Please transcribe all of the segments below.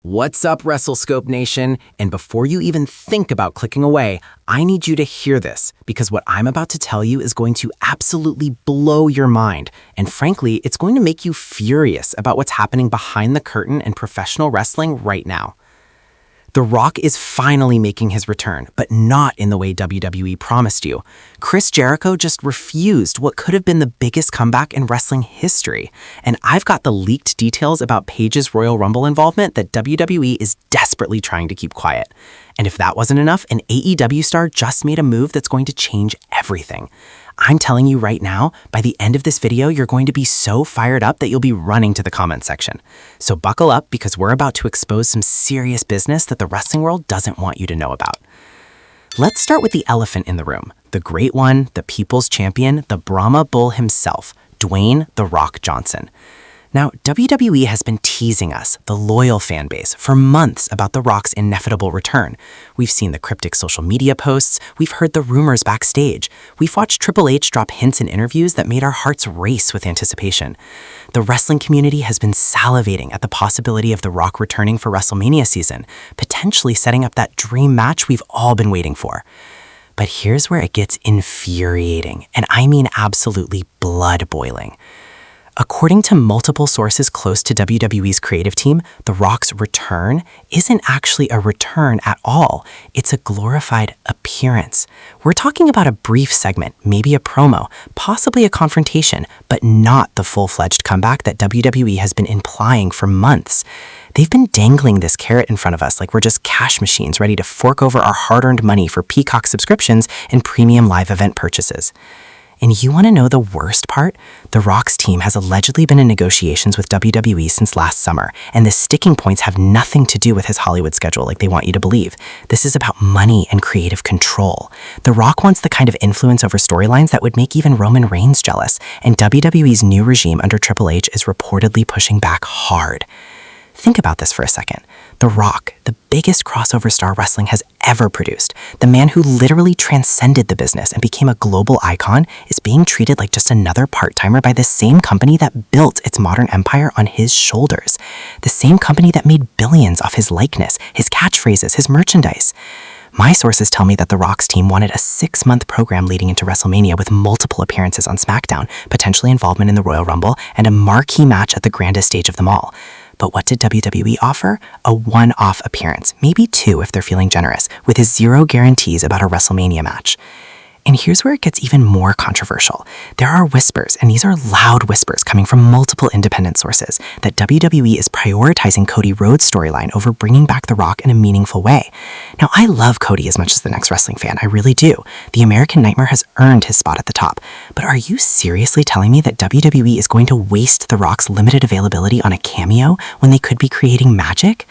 What's up, WrestleScope Nation? And before you even think about clicking away, I need you to hear this, because what I'm about to tell you is going to absolutely blow your mind. And frankly, it's going to make you furious about what's happening behind the curtain in professional wrestling right now. The Rock is finally making his return, but not in the way WWE promised you. Chris Jericho just refused what could have been the biggest comeback in wrestling history. And I've got the leaked details about Paige's Royal Rumble involvement that WWE is desperately trying to keep quiet. And if that wasn't enough, an AEW star just made a move that's going to change everything. I'm telling you right now, by the end of this video, you're going to be so fired up that you'll be running to the comment section. So buckle up, because we're about to expose some serious business that the wrestling world doesn't want you to know about. Let's start with the elephant in the room, the great one, the people's champion, the Brahma Bull himself, Dwayne "The Rock" Johnson. Now, WWE has been teasing us, the loyal fan base, for months about The Rock's inevitable return. We've seen the cryptic social media posts, we've heard the rumors backstage, we've watched Triple H drop hints in interviews that made our hearts race with anticipation. The wrestling community has been salivating at the possibility of The Rock returning for WrestleMania season, potentially setting up that dream match we've all been waiting for. But here's where it gets infuriating, and I mean absolutely blood-boiling. According to multiple sources close to WWE's creative team, The Rock's return isn't actually a return at all. It's a glorified appearance. We're talking about a brief segment, maybe a promo, possibly a confrontation, but not the full-fledged comeback that WWE has been implying for months. They've been dangling this carrot in front of us like we're just cash machines ready to fork over our hard-earned money for Peacock subscriptions and premium live event purchases. And you want to know the worst part? The Rock's team has allegedly been in negotiations with WWE since last summer, and the sticking points have nothing to do with his Hollywood schedule like they want you to believe. This is about money and creative control. The Rock wants the kind of influence over storylines that would make even Roman Reigns jealous, and WWE's new regime under Triple H is reportedly pushing back hard. Think about this for a second. The Rock, the biggest crossover star wrestling has ever produced, the man who literally transcended the business and became a global icon, is being treated like just another part-timer by the same company that built its modern empire on his shoulders. The same company that made billions off his likeness, his catchphrases, his merchandise. My sources tell me that The Rock's team wanted a 6-month program leading into WrestleMania with multiple appearances on SmackDown, potentially involvement in the Royal Rumble, and a marquee match at the grandest stage of them all. But what did WWE offer? A one-off appearance, maybe 2 if they're feeling generous, with zero guarantees about a WrestleMania match. And here's where it gets even more controversial. There are whispers, and these are loud whispers coming from multiple independent sources, that WWE is prioritizing Cody Rhodes' storyline over bringing back The Rock in a meaningful way. Now, I love Cody as much as the next wrestling fan, I really do. The American Nightmare has earned his spot at the top. But are you seriously telling me that WWE is going to waste The Rock's limited availability on a cameo when they could be creating magic?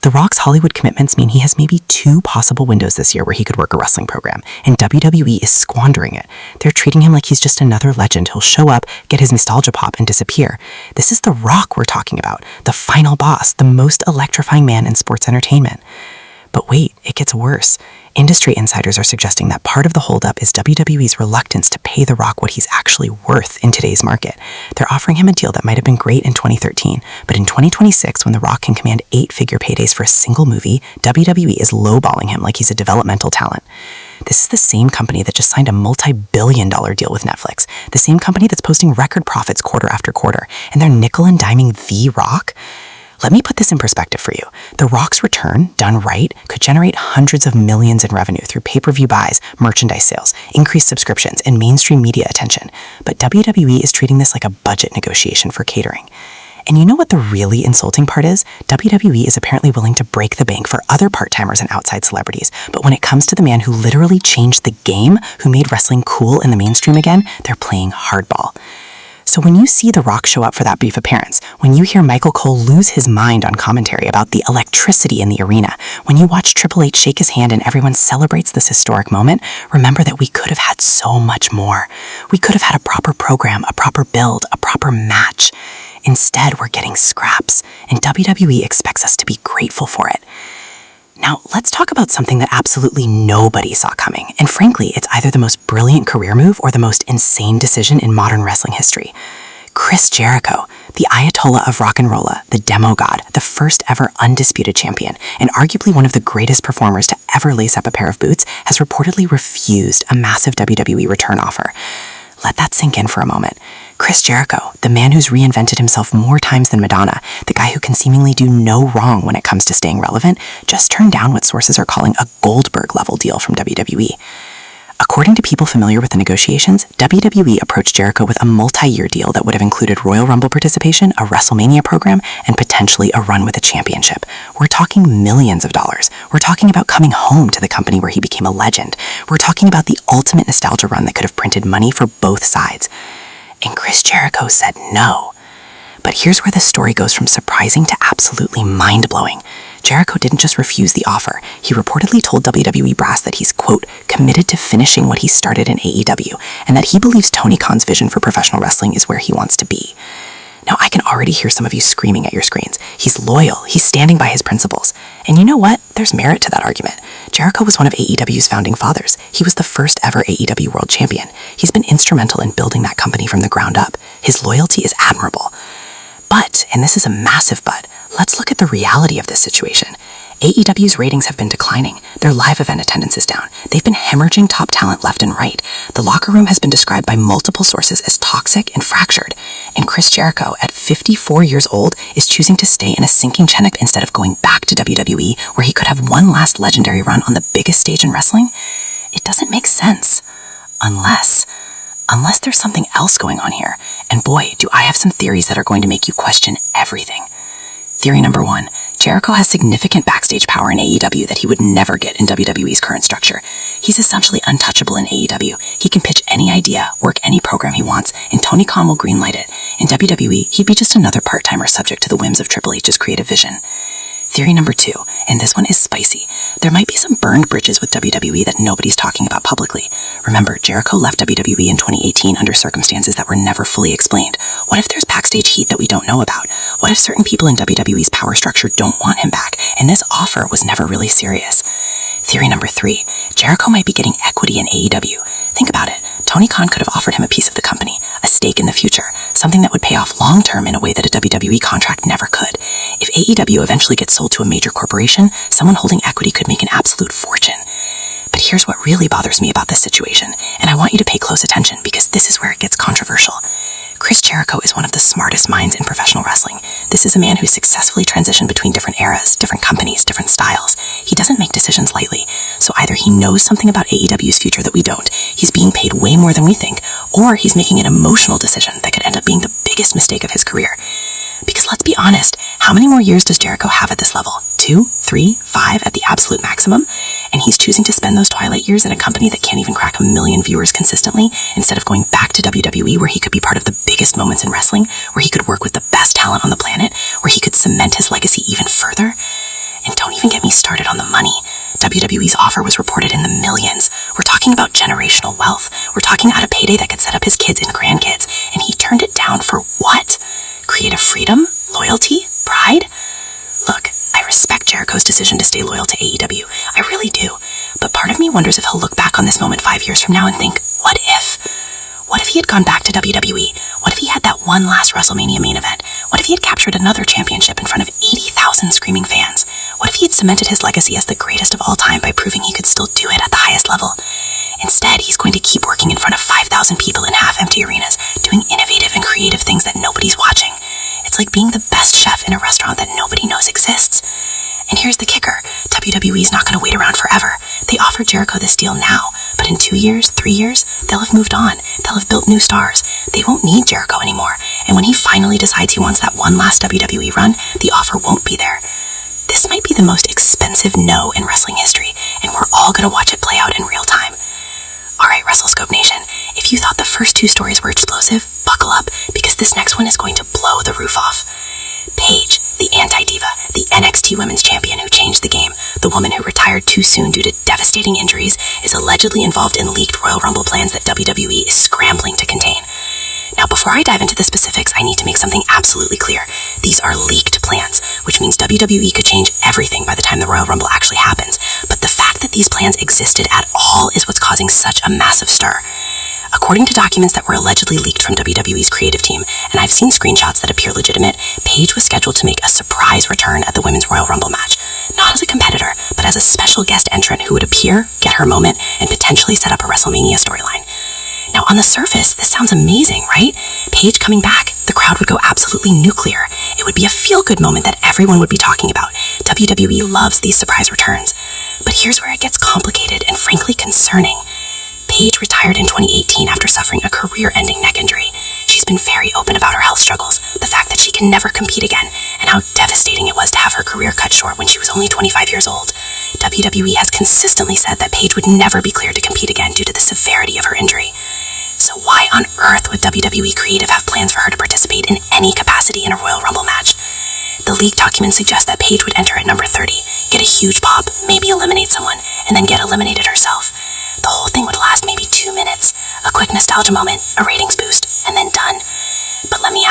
The Rock's Hollywood commitments mean he has maybe 2 possible windows this year where he could work a wrestling program, and WWE is squandering it. They're treating him like he's just another legend who'll show up, get his nostalgia pop, and disappear. This is The Rock we're talking about, the final boss, the most electrifying man in sports entertainment. But wait, it gets worse. Industry insiders are suggesting that part of the holdup is WWE's reluctance to pay The Rock what he's actually worth in today's market. They're offering him a deal that might have been great in 2013, but in 2026, when The Rock can command 8-figure paydays for a single movie, WWE is lowballing him like he's a developmental talent. This is the same company that just signed a multi-billion-dollar deal with Netflix, the same company that's posting record profits quarter after quarter, and they're nickel and diming The Rock? Let me put this in perspective for you. The Rock's return, done right, could generate hundreds of millions in revenue through pay-per-view buys, merchandise sales, increased subscriptions, and mainstream media attention. But WWE is treating this like a budget negotiation for catering. And you know what the really insulting part is? WWE is apparently willing to break the bank for other part-timers and outside celebrities. But when it comes to the man who literally changed the game, who made wrestling cool in the mainstream again, they're playing hardball. So when you see The Rock show up for that brief appearance, when you hear Michael Cole lose his mind on commentary about the electricity in the arena, when you watch Triple H shake his hand and everyone celebrates this historic moment, remember that we could have had so much more. We could have had a proper program, a proper build, a proper match. Instead, we're getting scraps, and WWE expects us to be grateful for it. Now, let's talk about something that absolutely nobody saw coming, and frankly, it's either the most brilliant career move or the most insane decision in modern wrestling history. Chris Jericho, The Ayatollah of Rock and Rolla, the demo god, the first ever undisputed champion, and arguably one of the greatest performers to ever lace up a pair of boots, has reportedly refused a massive WWE return offer. Let that sink in for a moment. Chris Jericho, the man who's reinvented himself more times than Madonna, the guy who can seemingly do no wrong when it comes to staying relevant, just turned down what sources are calling a Goldberg-level deal from WWE. According to people familiar with the negotiations, WWE approached Jericho with a multi-year deal that would have included Royal Rumble participation, a WrestleMania program, and potentially a run with a championship. We're talking millions of dollars. We're talking about coming home to the company where he became a legend. We're talking about the ultimate nostalgia run that could have printed money for both sides. And Chris Jericho said no. But here's where the story goes from surprising to absolutely mind-blowing. Jericho didn't just refuse the offer. He reportedly told WWE brass that he's, quote, committed to finishing what he started in AEW, and that he believes Tony Khan's vision for professional wrestling is where he wants to be. Now, I can already hear some of you screaming at your screens. He's loyal. He's standing by his principles. And you know what? There's merit to that argument. Jericho was one of AEW's founding fathers. He was the first ever AEW World Champion. He's been instrumental in building that company from the ground up. His loyalty is admirable. But, and this is a massive but, let's look at the reality of this situation. AEW's ratings have been declining. Their live event attendance is down. They've been hemorrhaging top talent left and right. The locker room has been described by multiple sources as toxic and fractured. And Chris Jericho, at 54 years old, is choosing to stay in a sinking Chinook instead of going back to WWE, where he could have one last legendary run on the biggest stage in wrestling? It doesn't make sense. Unless there's something else going on here. And boy, do I have some theories that are going to make you question everything. Theory number 1, Jericho has significant backstage power in AEW that he would never get in WWE's current structure. He's essentially untouchable in AEW. He can pitch any idea, work any program he wants, and Tony Khan will greenlight it. In WWE, he'd be just another part-timer subject to the whims of Triple H's creative vision. Theory number 2, and this one is spicy. There might be some burned bridges with WWE that nobody's talking about publicly. Remember, Jericho left WWE in 2018 under circumstances that were never fully explained. What if there's backstage heat that we don't know about? What if certain people in WWE's power structure don't want him back, and this offer was never really serious? Theory number 3, Jericho might be getting equity in AEW. Think about it. Tony Khan could have offered him a piece of the company, a stake in the future, something that would pay off long-term in a way that a WWE contract never could. If AEW eventually gets sold to a major corporation, someone holding equity could make an absolute fortune. But here's what really bothers me about this situation, and I want you to pay close attention because this is where it gets controversial. Chris Jericho is one of the smartest minds in professional wrestling. This is a man who successfully transitioned between different eras, different companies, different styles. He doesn't make decisions lightly, so either he knows something about AEW's future that we don't, he's being paid way more than we think, or he's making an emotional decision that could end up being the biggest mistake of his career. Because let's be honest, how many more years does Jericho have at this level? 2, 3, 5 at the absolute maximum? And he's choosing to spend those twilight years in a company that can't even crack 1 million viewers consistently, instead of going back to WWE where he could be part of the biggest moments in wrestling, where he could work with the best talent on the planet, where he could cement his legacy even further. And don't even get me started on the money. WWE's offer was reported in the millions. We're talking about generational wealth. We're talking about a payday that could set up his kids and grandkids, and he turned it down for what? Creative freedom? Loyalty? Pride? Look, I respect Jericho's decision to stay loyal to AEW. I really do. But part of me wonders if he'll look back on this moment 5 years from now and think, what if? What if he had gone back to WWE? What if he had that one last WrestleMania main event? What if he had captured another championship in front of 80,000 screaming fans? What if he had cemented his legacy as the greatest of all time by proving he could still do it at the highest level? Instead, he's going to keep working in front of 5,000 people in half-empty arenas, doing innovative and creative things that nobody's watching. It's like being the best chef in a restaurant that nobody knows exists. And here's the kicker. WWE's not going to wait around forever. They offered Jericho this deal now, but in 2 years, 3 years, they'll have moved on. They'll have built new stars. They won't need Jericho anymore. And when he finally decides he wants that one last WWE run, the offer won't be there. This might be the most expensive no in wrestling history, and we're all going to watch it play out in real time. Alright, WrestleScope Nation, if you thought the first 2 stories were explosive, buckle up, because this next one is going to blow the roof off. Paige, the anti-diva, the NXT Women's Champion who changed the game, the woman who retired too soon due to devastating injuries, is allegedly involved in leaked Royal Rumble plans that WWE is scrambling to contain. Now, before I dive into the specifics, I need to make something absolutely clear. These are leaked plans, which means WWE could change everything by the time the Royal Rumble actually happens. But the fact that these plans existed at all is what's causing such a massive stir. According to documents that were allegedly leaked from WWE's creative team, and I've seen screenshots that appear legitimate, Paige was scheduled to make a surprise return at the Women's Royal Rumble match. Not as a competitor, but as a special guest entrant who would appear, get her moment, and potentially set up a WrestleMania storyline. Now, on the surface, this sounds amazing, right? Paige coming back, the crowd would go absolutely nuclear. It would be a feel-good moment that everyone would be talking about. WWE loves these surprise returns. But here's where it gets complicated and frankly concerning. Paige retired in 2018 after suffering a career-ending neck injury. She's been very open about her health struggles, the fact that she can never compete again, and how devastating it was to have her career cut short when she was only 25 years old. WWE has consistently said that Paige would never be cleared to compete again due to the severity of her injury. So why on earth would WWE Creative have plans for her to participate in any capacity in a Royal Rumble match? The leaked documents suggest that Paige would enter at number 30, get a huge pop, maybe eliminate someone, and then get eliminated herself. The whole thing would last maybe 2 minutes, a quick nostalgia moment, a ratings boost, and then done. But let me